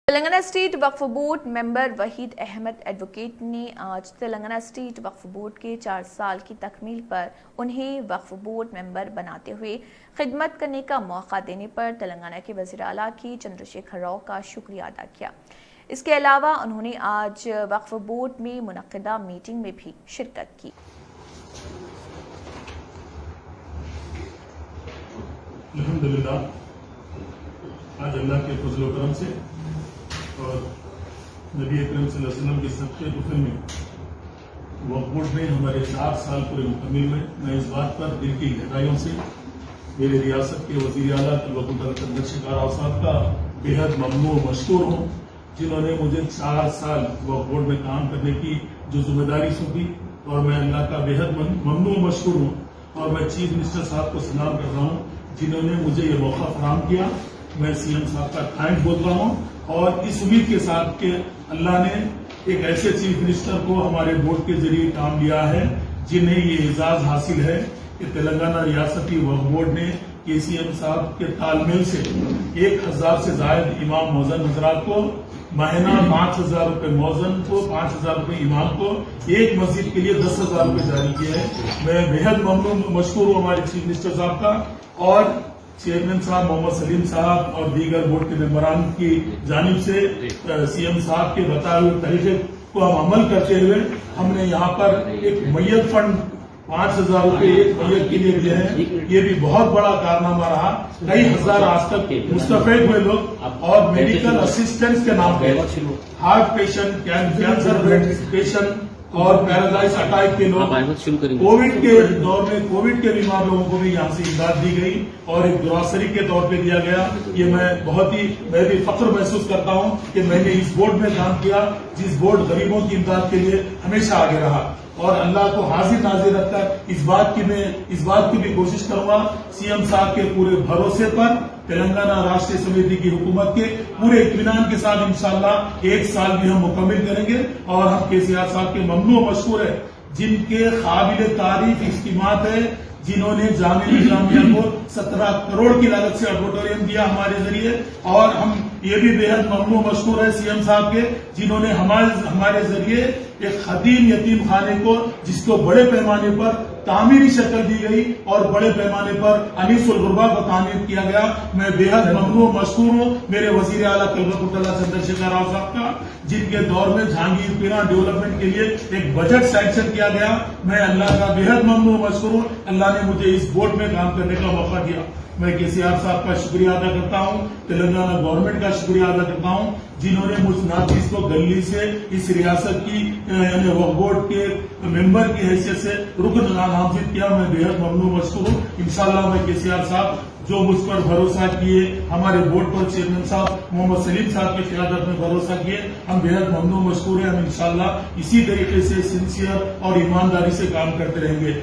Telangana state Waqf board member Waheed Ahmed advocate نے آج Telangana state Waqf board کے 4 سال کی تکمیل پر انہیں وقف بورڈ ممبر بناتے ہوئے خدمت کرنے کا موقع دینے پر تلنگانہ کے وزیر اعلیٰ کی چندرشیکھر راؤ کا شکریہ ادا کیا۔ اس کے علاوہ انہوں نے آج وقف بورڈ میں منعقدہ میٹنگ میں بھی شرکت کی۔ الحمدللہ آج اللہ کے فضل و کرم سے اور نبی اکرم صلی اللہ علیہ وسلم کے صدقے دفن میں وقف بورڈ میں ہمارے 4 سال پورے مکمل ہوئے۔ میں اس بات پر دل کی گہرائیوں سے میرے ریاست کے وزیر اعلیٰ چندرشیکھر راؤ صاحب کا بے حد ممنون و مشکور ہوں، جنہوں نے مجھے 4 سال وقف بورڈ میں کام کرنے کی جو ذمہ داری سونپی، اور میں اللہ کا بے حد ممنون و مشکور ہوں۔ اور میں چیف منسٹر صاحب کو سلام کر رہا ہوں جنہوں نے مجھے یہ موقع فراہم کیا۔ میں سی ایم صاحب کا تھینک بول رہا ہوں، اور اس امید کے ساتھ کہ اللہ نے ایک ایسے چیف منسٹر کو ہمارے بورڈ کے ذریعے کام لیا ہے جنہیں یہ اعزاز حاصل ہے کہ تلنگانہ ریاستی وقف بورڈ نے کے سی ایم صاحب کے تال میل سے 1000 سے زائد امام موزن حضرات کو ماہانہ 5000 روپے موزن کو، 5000 روپے امام کو، ایک مسجد کے لیے 10,000 روپے جاری کیے ہیں۔ میں بےحد ممنون مشکور ہوں ہمارے چیف منسٹر صاحب کا، اور چیئرمین صاحب محمد سلیم صاحب اور دیگر بورڈ کے ممبران کی جانب سے سی ایم صاحب کے بتائے ہوئے طریقے کو ہم عمل کرتے ہوئے ہم نے یہاں پر ایک میت فنڈ 5000 روپے ایک میت کے لیے دیے ہیں۔ یہ بھی بہت بڑا کارنامہ رہا۔ کئی ہزار آج تک مستفید ہوئے لوگ، اور میڈیکل اسسٹنس کے نام پہ ہارٹ پیشنٹ، کینسر پیشنٹ اور پیرالائز اٹیک کے لوگ، کووڈ کے دور میں کووڈ کے بیمار لوگوں کو بھی یہاں سے امداد دی گئی اور ایک گروسری کے طور پہ دیا گیا۔ یہ میں بھی فخر محسوس کرتا ہوں کہ میں نے اس بورڈ میں کام کیا جس بورڈ غریبوں کی امداد کے لیے ہمیشہ آگے رہا، اور اللہ کو حاضر ناظر رکھ کر اس بات کی بھی کوشش کروں گا سی ایم صاحب کے پورے بھروسے پر تلنگانہ راشٹریہ سمیتی کی حکومت کے پورے اطمینان کے ساتھ انشاءاللہ 1 سال بھی ہم مکمل کریں گے۔ اور ہم کے سی آر صاحب کے ممنون و مشکور ہیں جن کے قابل تعریف اجتماعات ہیں، جنہوں نے جامعہ اسلامیہ کو 17 کروڑ کی لاگت سے آڈیٹوریم دیا ہمارے ذریعے، اور ہم یہ بھی بے حد ممنون و مشکور ہے سی ایم صاحب کے جنہوں نے ہمارے ذریعے ایک خدیم یتیم خانے کو، جس کو بڑے پیمانے پر تعمیری شکل دی گئی اور بڑے پیمانے پر انیس الغربا کو تعمیر کیا گیا۔ میں بے حد ممنون و مشکور ہوں میرے وزیر اعلیٰ چندرشیکھر راؤ صاحب کا، جن کے دور میں جہانگیر پیرا ڈیولپمنٹ کے لیے ایک بجٹ سینکشن کیا گیا۔ میں اللہ کا بے حد ممنون و مشکور ہوں، اللہ نے مجھے اس بورڈ میں کام کرنے کا موقع دیا۔ میں کے سی آر صاحب کا شکریہ ادا کرتا ہوں، تلنگانہ گورنمنٹ کا شکریہ ادا کرتا ہوں جنہوں نے مجھ ناچیز کو گلی سے اس ریاست کی یعنی وقف بورڈ کے ممبر کی حیثیت سے رکن نامزد کیا۔ میں بے حد ممنون مشکور ہوں۔ انشاءاللہ میں کے سی آر صاحب جو مجھ پر بھروسہ کیے، ہمارے بورڈ پر چیئرمین صاحب محمد سلیم صاحب کی قیادت میں بھروسہ کیے، ہم بے حد ممنون مشکور ہیں۔ ہم انشاءاللہ اسی طریقے سے سنسیئر اور ایمانداری سے کام کرتے رہیں گے۔